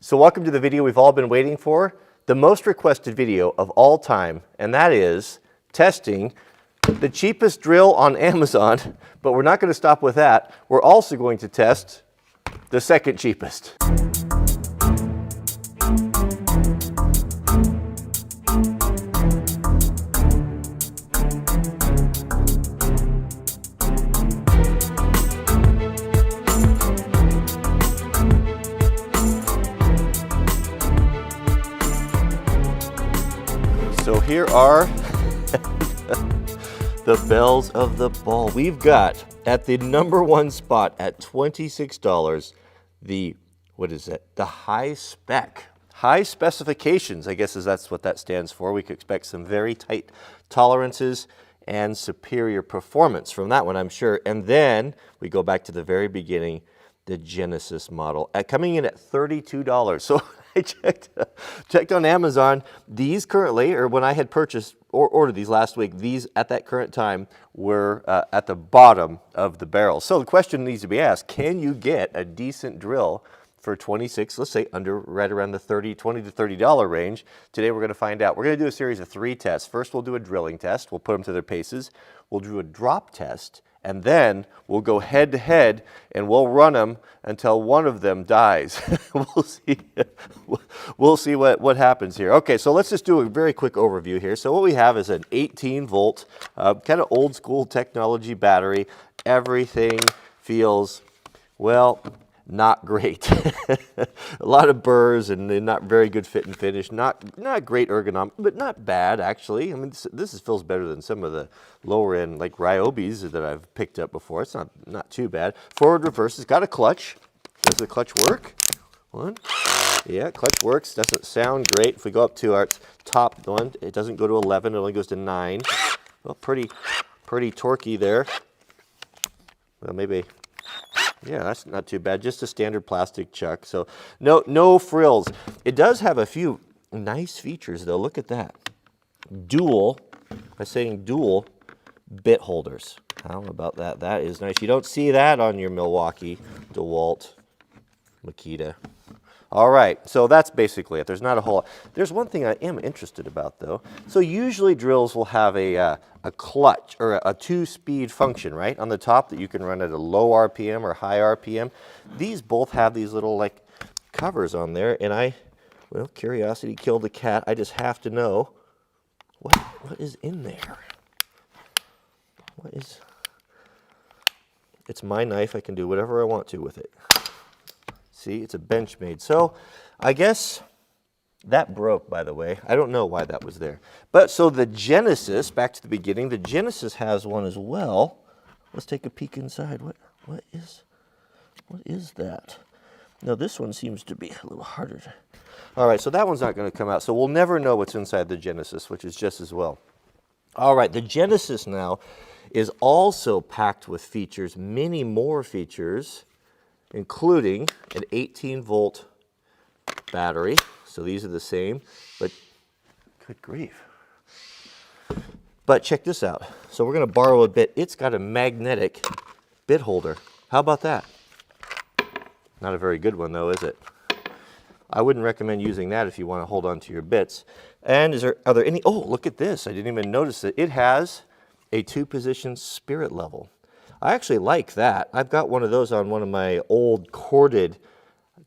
So welcome to the video we've all been waiting for, the most requested video of all time, and that is testing the cheapest drill on Amazon, but we're not going to stop with that. We're also going to test the second cheapest. So here are the bells of the ball. We've got at the #1 spot at $26, the, what is it? The high spec. High specifications, I guess that's what that stands for. We could expect some very tight tolerances and superior performance from that one, I'm sure. And then we go back to the very beginning, the Genesis model, coming in at $32. So I checked on Amazon. These currently, or when I had purchased or ordered these last week, these at that current time were at the bottom of the barrel. So the question needs to be asked, can you get a decent drill for 26, let's say right around the $20 to $30 range? Today we're going to find out. We're going to do a series of 3 tests. First we'll do a drilling test. We'll put them to their paces. We'll do a drop test. And then we'll go head to head and we'll run them until one of them dies. We'll see what happens here. Okay, so let's just do a very quick overview here. So what we have is an 18 volt, kind of old school technology battery. Everything feels, well, not great. A lot of burrs and not very good fit and finish. Not great ergonomic, but not bad actually. I mean, this feels better than some of the lower end like Ryobis that I've picked up before. It's not too bad. Forward reverse. It's got a clutch. Does the clutch work? One. Yeah, clutch works. Doesn't sound great. If we go up to our top one, it doesn't go to 11. It only goes to 9. Well, pretty torquey there. Well, maybe. Yeah, that's not too bad. Just a standard plastic chuck. So no frills. It does have a few nice features though. Look at that. Dual bit holders. How about that? That is nice. You don't see that on your Milwaukee, DeWalt, Makita. All right, so that's basically it. There's not a whole lot. There's one thing I am interested about though. So usually drills will have a clutch or a 2-speed function, right? On the top that you can run at a low RPM or high RPM. These both have these little like covers on there, and well, curiosity killed the cat. I just have to know what is in there. It's my knife. I can do whatever I want to with it. See, it's a Benchmade. So I guess that broke, by the way. I don't know why that was there. But so the Genesis, back to the beginning, the Genesis has one as well. Let's take a peek inside. What is that? Now this one seems to be a little harder to... All right, so that one's not going to come out. So we'll never know what's inside the Genesis, which is just as well. All right, the Genesis now is also packed with features, many more features, including an 18-volt battery. So these are the same, but good grief. But check this out. So we're going to borrow a bit. It's got a magnetic bit holder. How about that? Not a very good one though, is it? I wouldn't recommend using that if you want to hold on to your bits. And are there any, oh, look at this. I didn't even notice it. It has a 2-position spirit level. I actually like that. I've got one of those on one of my old corded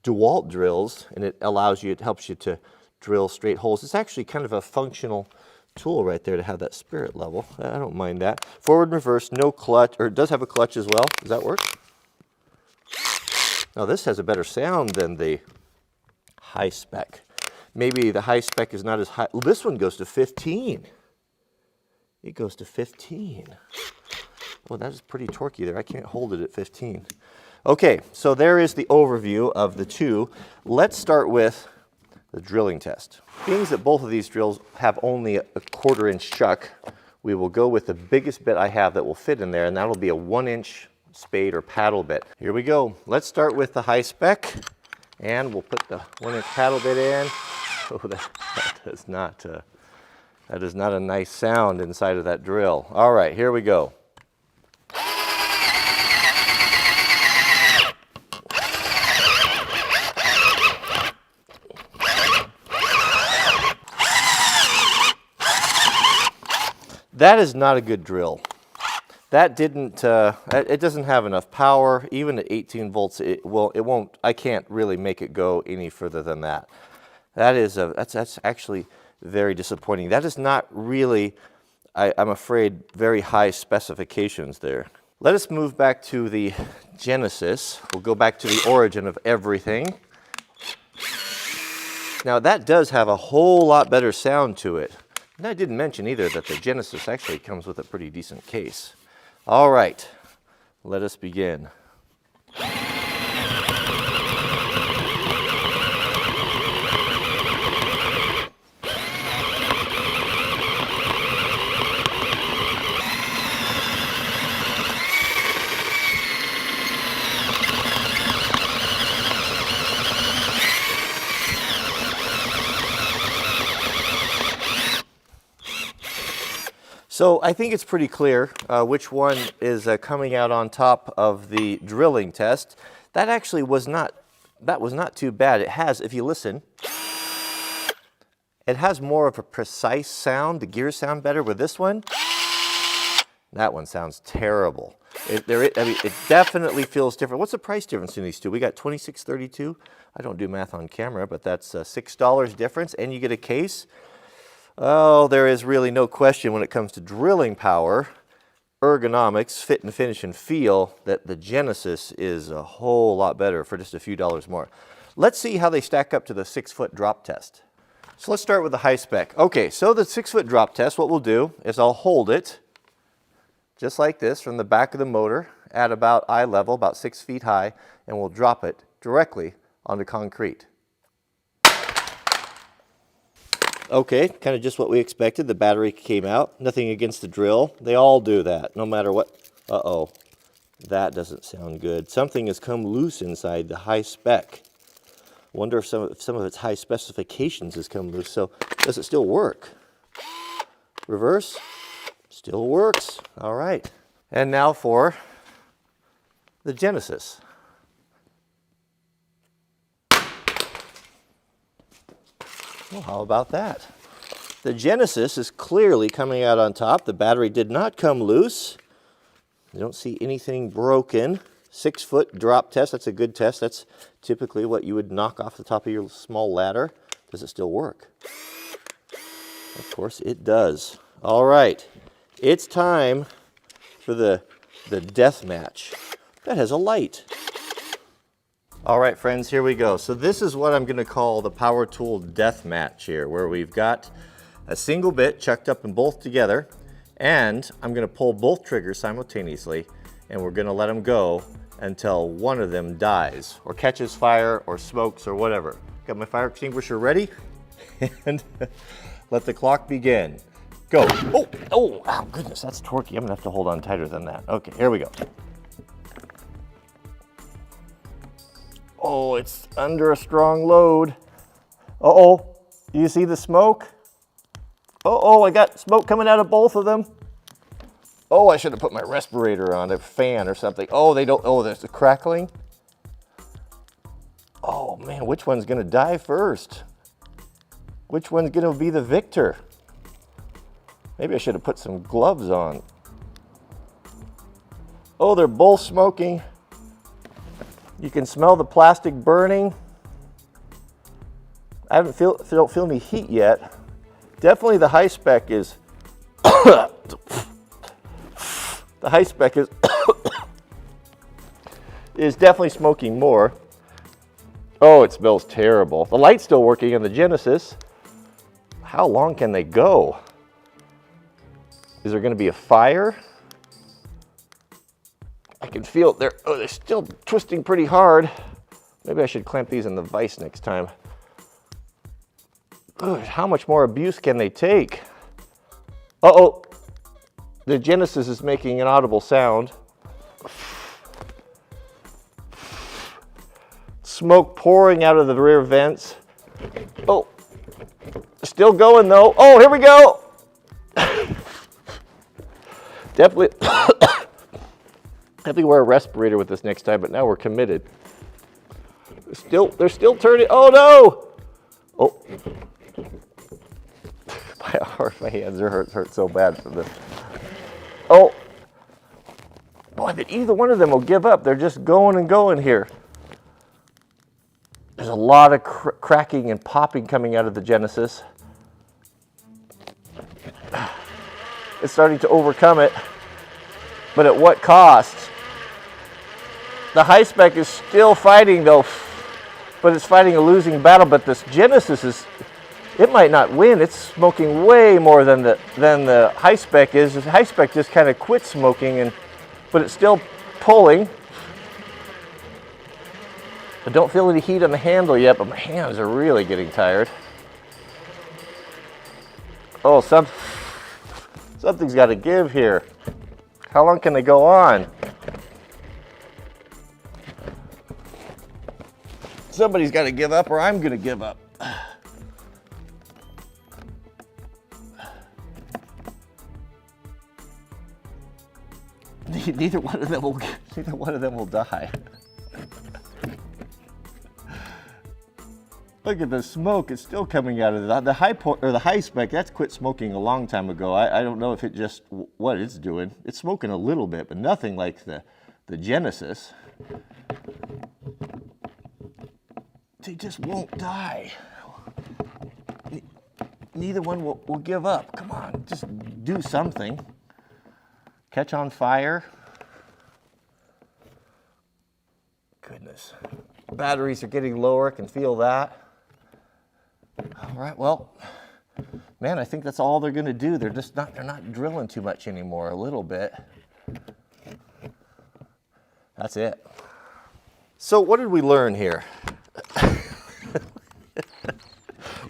DeWalt drills, and it helps you to drill straight holes. It's actually kind of a functional tool right there to have that spirit level. I don't mind that. Forward and reverse, no clutch, or it does have a clutch as well. Does that work? Now this has a better sound than the high spec. Maybe the high spec is not as high. Well, this one goes to 15. It goes to 15. Well, that is pretty torquey there. I can't hold it at 15. Okay, so there is the overview of the two. Let's start with the drilling test. Being that both of these drills have only a 1/4-inch chuck, we will go with the biggest bit I have that will fit in there, and that'll be a 1-inch spade or paddle bit. Here we go. Let's start with the high spec, and we'll put the 1-inch paddle bit in. Oh, that is not a nice sound inside of that drill. All right, here we go. That is not a good drill. That didn't, it doesn't have enough power. Even at 18 volts, it won't, I can't really make it go any further than that. That's actually very disappointing. That is not really, I'm afraid, very high specifications there. Let us move back to the Genesis. We'll go back to the origin of everything. Now that does have a whole lot better sound to it. And I didn't mention either that the Genesis actually comes with a pretty decent case. All right, let us begin. So I think it's pretty clear which one is coming out on top of the drilling test. That actually was not too bad. It has, if you listen, it has more of a precise sound. The gears sound better with this one. That one sounds terrible. I mean, it definitely feels different. What's the price difference in these two? We got $26.32. I don't do math on camera, but that's a $6 difference, and you get a case. Oh, there is really no question when it comes to drilling power, ergonomics, fit and finish and feel that the Genesis is a whole lot better for just a few dollars more. Let's see how they stack up to the 6-foot drop test. So let's start with the high spec. Okay, so the 6-foot drop test, what we'll do is I'll hold it just like this from the back of the motor at about eye level, about 6 feet high, and we'll drop it directly onto concrete. Okay, kind of just what we expected. The battery came out. Nothing against the drill. They all do that, no matter what. Uh-oh, that doesn't sound good. Something has come loose inside the high spec. Wonder if some of its high specifications has come loose. So, does it still work? Reverse, still works. All right. And now for the Genesis. Well, how about that? The Genesis is clearly coming out on top. The battery did not come loose. You don't see anything broken. 6-foot drop test, that's a good test. That's typically what you would knock off the top of your small ladder. Does it still work? Of course it does. All right, it's time for the death match. That has a light. All right, friends, here we go. So this is what I'm going to call the power tool death match here, where we've got a single bit chucked up and both together, and I'm going to pull both triggers simultaneously, and we're going to let them go until one of them dies, or catches fire, or smokes, or whatever. Got my fire extinguisher ready, and let the clock begin. Go. Oh, goodness, that's torquey. I'm going to have to hold on tighter than that. Okay, here we go. Oh, it's under a strong load. Uh-oh, you see the smoke? Uh-oh, I got smoke coming out of both of them. Oh, I should have put my respirator on, a fan or something. Oh, there's the crackling. Oh man, which one's gonna die first? Which one's gonna be the victor? Maybe I should have put some gloves on. Oh, they're both smoking. You can smell the plastic burning. I don't feel any heat yet. Definitely the high spec is, the high spec is definitely smoking more. Oh, it smells terrible. The light's still working on the Genesis. How long can they go? Is there gonna be a fire? I can feel they're still twisting pretty hard. Maybe I should clamp these in the vise next time. Ugh, how much more abuse can they take? Uh-oh, the Genesis is making an audible sound. Smoke pouring out of the rear vents. Oh, still going though. Oh, here we go. Definitely. Definitely wear a respirator with this next time, but now we're committed. They're still turning. Oh no! Oh, my hands are hurt so bad from this. Oh, boy, that either one of them will give up. They're just going and going here. There's a lot of cracking and popping coming out of the Genesis. It's starting to overcome it, but at what cost? The high spec is still fighting though, but it's fighting a losing battle. But this Genesis it might not win. It's smoking way more than the high spec is. The high spec just kind of quit smoking, but it's still pulling. I don't feel any heat on the handle yet, but my hands are really getting tired. Oh, something's got to give here. How long can they go on? Somebody's got to give up, or I'm going to give up. Neither one of them will die. Look at the smoke; it's still coming out of the high spec. That's quit smoking a long time ago. I don't know if it just what it's doing. It's smoking a little bit, but nothing like the Genesis. They just won't die. Neither one will give up. Come on, just do something. Catch on fire. Goodness. Batteries are getting lower. I can feel that. All right, well, man, I think that's all they're going to do. They're not drilling too much anymore, a little bit. That's it. So what did we learn here?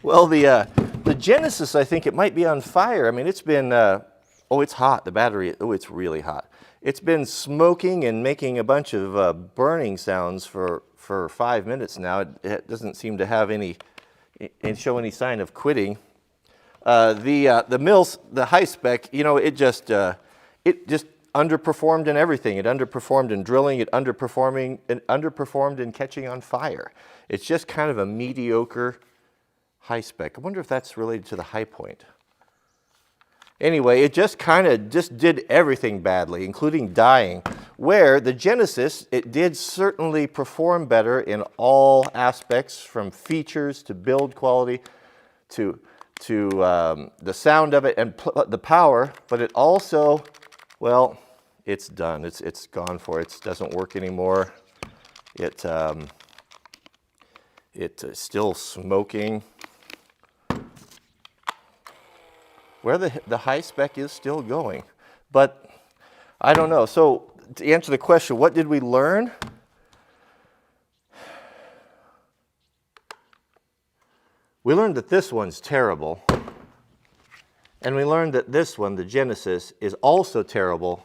Well, the Genesis, I think it might be on fire. I mean, it's been, oh, it's hot, the battery, oh, it's really hot. It's been smoking and making a bunch of burning sounds for 5 minutes now. It doesn't seem to have show any sign of quitting. The mills, the high spec, you know, it just underperformed in everything. It underperformed in drilling. It underperformed in catching on fire. It's just kind of a mediocre high spec. I wonder if that's related to the high point. Anyway, it just kind of did everything badly, including dying, where the Genesis, it did certainly perform better in all aspects, from features to build quality to the sound of it and the power, but it also, well, it's done. It's gone for it. It doesn't work anymore. It's still smoking. Where the high spec is still going. But I don't know. So to answer the question, what did we learn? We learned that this one's terrible. And we learned that this one, the Genesis, is also terrible,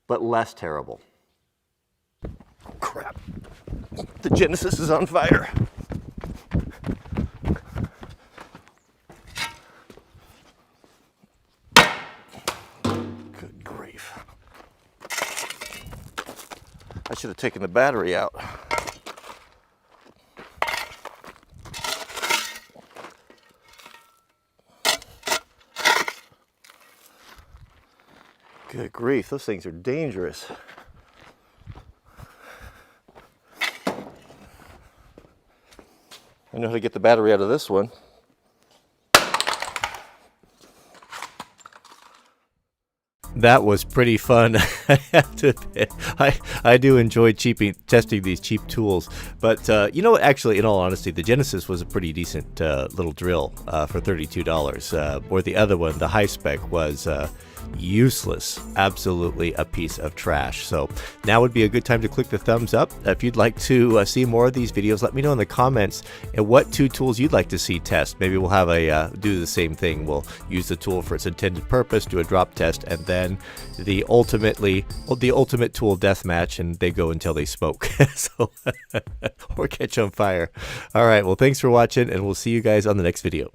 but less terrible. Crap. The Genesis is on fire. Good grief. I should have taken the battery out. Good grief, those things are dangerous. I know how to get the battery out of this one. That was pretty fun. I have to admit, I do enjoy testing these cheap tools. But you know what? Actually, in all honesty, the Genesis was a pretty decent little drill for $32. Or the other one, the high spec, was useless. Absolutely a piece of trash. So now would be a good time to click the thumbs up. If you'd like to see more of these videos, let me know in the comments what two tools you'd like to see test. Maybe we'll have do the same thing. We'll use the tool for its intended purpose, do a drop test, and then the ultimate tool deathmatch, and they go until they smoke. So or catch on fire. All right, well, thanks for watching, and we'll see you guys on the next video.